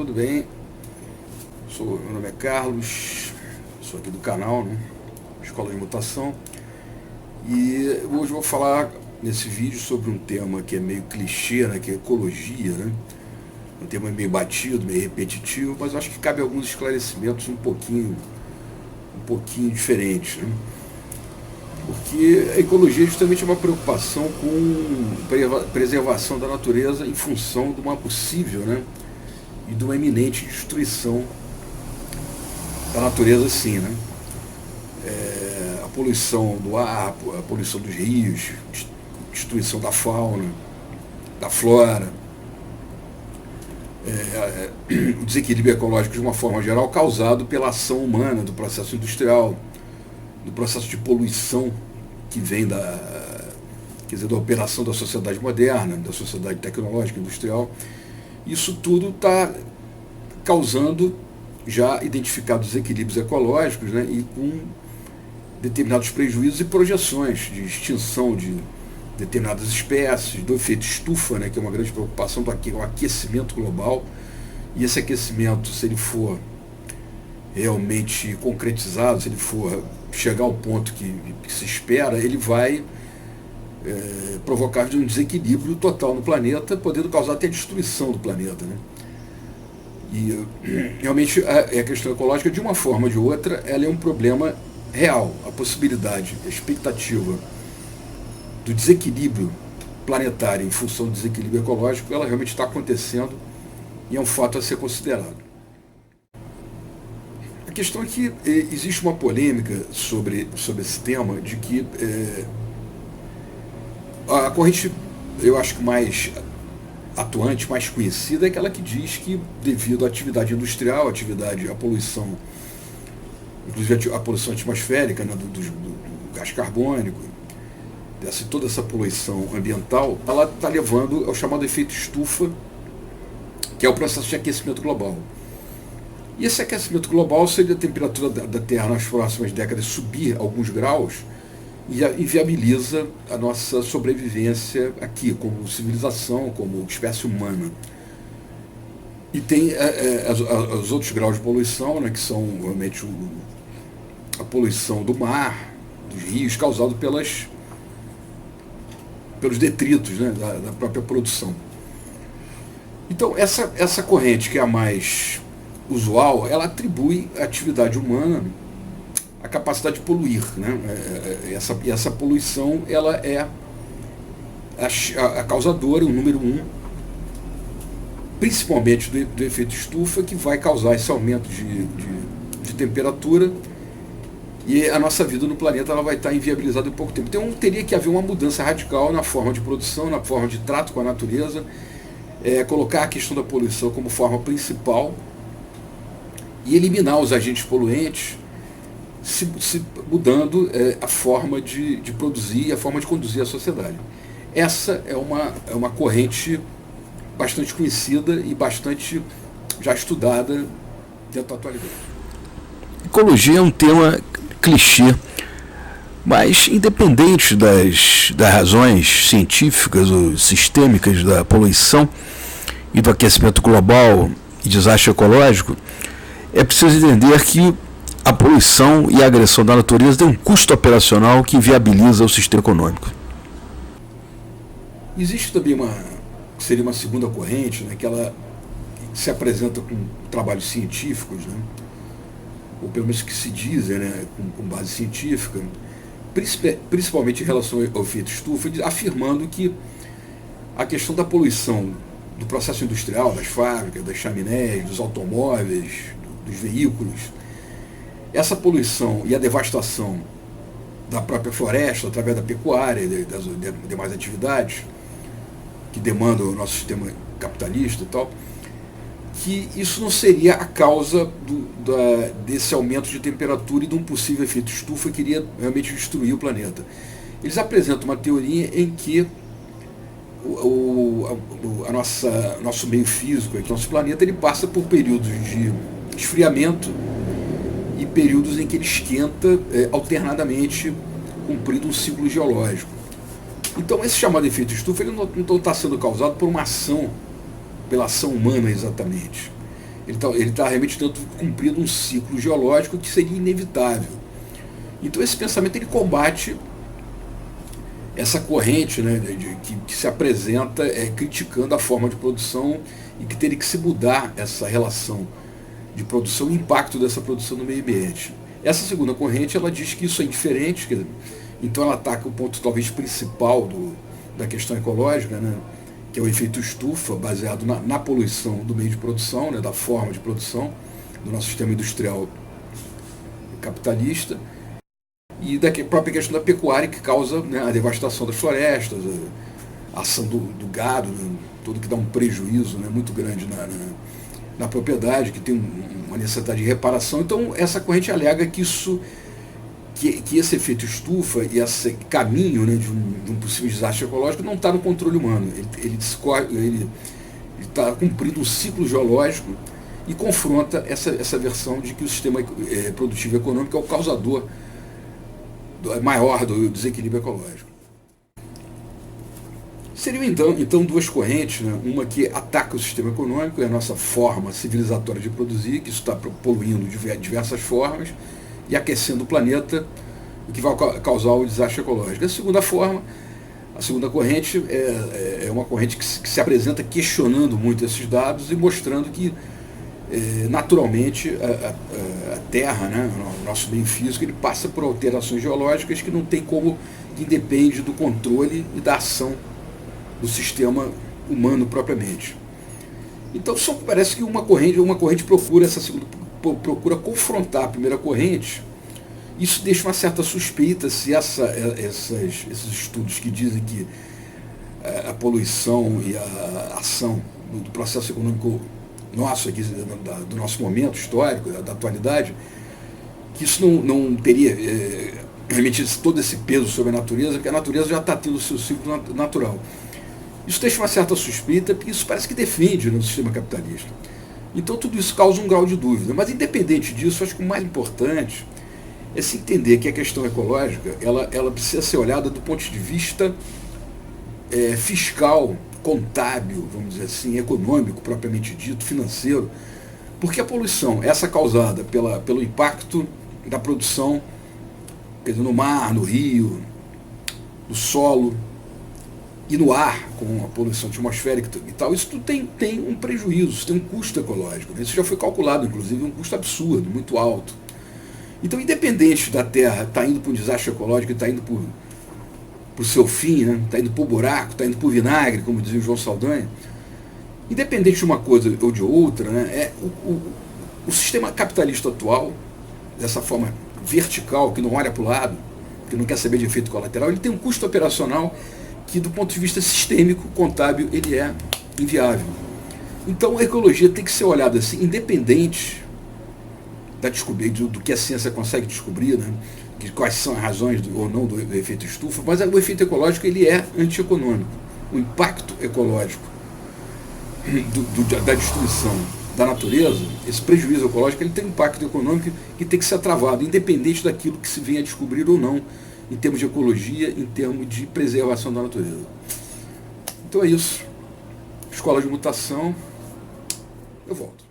tudo bem? Meu nome é Carlos, sou aqui do canal, né? Escola de Mutação. E hoje eu vou falar nesse vídeo sobre um tema que é meio clichê, né? Que é ecologia, né? Um tema meio batido, meio repetitivo, mas eu acho que cabe alguns esclarecimentos um pouquinho diferentes, né? Porque a ecologia justamente é uma preocupação com preservação da natureza em função de uma possível, né, e de uma iminente destruição da natureza, sim, né? A poluição do ar, a poluição dos rios, destruição da fauna, da flora, o desequilíbrio ecológico de uma forma geral causado pela ação humana, do processo industrial, do processo de poluição que vem da operação da sociedade moderna, da sociedade tecnológica, industrial. Isso tudo está causando já identificados desequilíbrios ecológicos, né, e com determinados prejuízos e projeções de extinção de determinadas espécies, do efeito estufa, né, que é uma grande preocupação, do aquecimento global. E esse aquecimento, se ele for realmente concretizado, se ele for chegar ao ponto que se espera, ele vai provocar um desequilíbrio total no planeta, podendo causar até a destruição do planeta, né? E realmente a questão ecológica, de uma forma ou de outra, ela é um problema real. A possibilidade, a expectativa do desequilíbrio planetário em função do desequilíbrio ecológico, ela realmente está acontecendo e é um fato a ser considerado. A questão é que existe uma polêmica sobre esse tema, de que a corrente, eu acho que mais atuante, mais conhecida, é aquela que diz que, devido à atividade industrial, à poluição, inclusive a poluição atmosférica, né, do gás carbônico, toda essa poluição ambiental, ela está levando ao chamado efeito estufa, que é o processo de aquecimento global. E esse aquecimento global seria a temperatura da Terra nas próximas décadas subir alguns graus e inviabiliza a nossa sobrevivência aqui, como civilização, como espécie humana. E tem os outros graus de poluição, né, que são realmente a poluição do mar, dos rios, causado pelos detritos, né, da própria produção. Então, essa corrente, que é a mais usual, ela atribui à atividade humana a capacidade de poluir, né? Essa poluição, ela é a causadora, o número um, principalmente do efeito estufa, que vai causar esse aumento de temperatura, e a nossa vida no planeta ela vai estar inviabilizada em pouco tempo. Então teria que haver uma mudança radical na forma de produção, na forma de trato com a natureza, colocar a questão da poluição como forma principal e eliminar os agentes poluentes, se mudando a forma de produzir, a forma de conduzir a sociedade. Essa é uma corrente bastante conhecida e bastante já estudada dentro da atualidade. Ecologia é um tema clichê, mas independente das razões científicas ou sistêmicas da poluição e do aquecimento global e desastre ecológico, é preciso entender que a poluição e a agressão da natureza têm um custo operacional que inviabiliza o sistema econômico. Existe também seria uma segunda corrente, né, que ela se apresenta com trabalhos científicos, né, ou pelo menos que se dizem, né, com base científica, principalmente em relação ao efeito estufa, afirmando que a questão da poluição do processo industrial, das fábricas, das chaminés, dos automóveis, dos veículos, essa poluição e a devastação da própria floresta, através da pecuária e das demais atividades que demandam o nosso sistema capitalista e tal, que isso não seria a causa desse aumento de temperatura e de um possível efeito estufa que iria realmente destruir o planeta. Eles apresentam uma teoria em que nosso meio físico, nosso planeta, ele passa por períodos de esfriamento e períodos em que ele esquenta alternadamente, cumprindo um ciclo geológico. Então esse chamado efeito estufa, ele não está sendo causado por uma ação, pela ação humana exatamente. ele tá realmente tentando cumprir um ciclo geológico que seria inevitável. Então esse pensamento ele combate essa corrente, né, que se apresenta criticando a forma de produção e que teria que se mudar essa relação de produção e impacto dessa produção no meio ambiente. Essa segunda corrente ela diz que isso é indiferente, então ela ataca o ponto talvez principal da questão ecológica, né, que é o efeito estufa, baseado na poluição do meio de produção, né, da forma de produção, do nosso sistema industrial capitalista, e da própria questão da pecuária, que causa, né, a devastação das florestas, a ação do gado, né, tudo que dá um prejuízo, né, muito grande na propriedade, que tem uma necessidade de reparação. Então essa corrente alega que que esse efeito estufa e esse caminho, né, de um possível desastre ecológico não está no controle humano. Ele está cumprindo um ciclo geológico e confronta essa versão de que o sistema produtivo econômico é o causador maior do desequilíbrio ecológico. Seriam então duas correntes, né? Uma que ataca o sistema econômico e a nossa forma civilizatória de produzir, que isso está poluindo de diversas formas e aquecendo o planeta, o que vai causar o desastre ecológico. A segunda corrente é uma corrente que se apresenta questionando muito esses dados e mostrando que naturalmente a Terra, né, o nosso meio físico, ele passa por alterações geológicas que não tem como, que independe do controle e da ação do sistema humano propriamente. Então só parece que uma corrente procura confrontar a primeira corrente. Isso deixa uma certa suspeita se esses estudos que dizem que a poluição e a ação do processo econômico nosso aqui, do nosso momento histórico, da atualidade, que isso não teria remetido todo esse peso sobre a natureza, porque a natureza já está tendo o seu ciclo natural. Isso deixa uma certa suspeita, porque isso parece que defende, né, o sistema capitalista. Então tudo isso causa um grau de dúvida. Mas independente disso, acho que o mais importante é se entender que a questão ecológica ela precisa ser olhada do ponto de vista fiscal, contábil, vamos dizer assim, econômico, propriamente dito, financeiro, porque a poluição, essa causada pelo impacto da produção, quer dizer, no mar, no rio, no solo e no ar, com a poluição atmosférica e tal, isso tudo tem um prejuízo, isso tem um custo ecológico. Isso já foi calculado, inclusive, um custo absurdo, muito alto. Então, independente da Terra estar indo para um desastre ecológico, está indo para o seu fim, né? Está indo para o buraco, está indo para o vinagre, como dizia o João Saldanha, independente de uma coisa ou de outra, né, o sistema capitalista atual, dessa forma vertical, que não olha para o lado, que não quer saber de efeito colateral, ele tem um custo operacional que, do ponto de vista sistêmico, contábil, ele é inviável. Então a ecologia tem que ser olhada assim, independente da descoberta do que a ciência consegue descobrir, né, de quais são as razões ou não do efeito estufa, mas o efeito ecológico ele é antieconômico. O impacto ecológico da destruição da natureza, esse prejuízo ecológico, ele tem um impacto econômico que tem que ser travado, independente daquilo que se venha a descobrir ou não, em termos de ecologia, em termos de preservação da natureza. Então é isso. Escola de Mutação. Eu volto.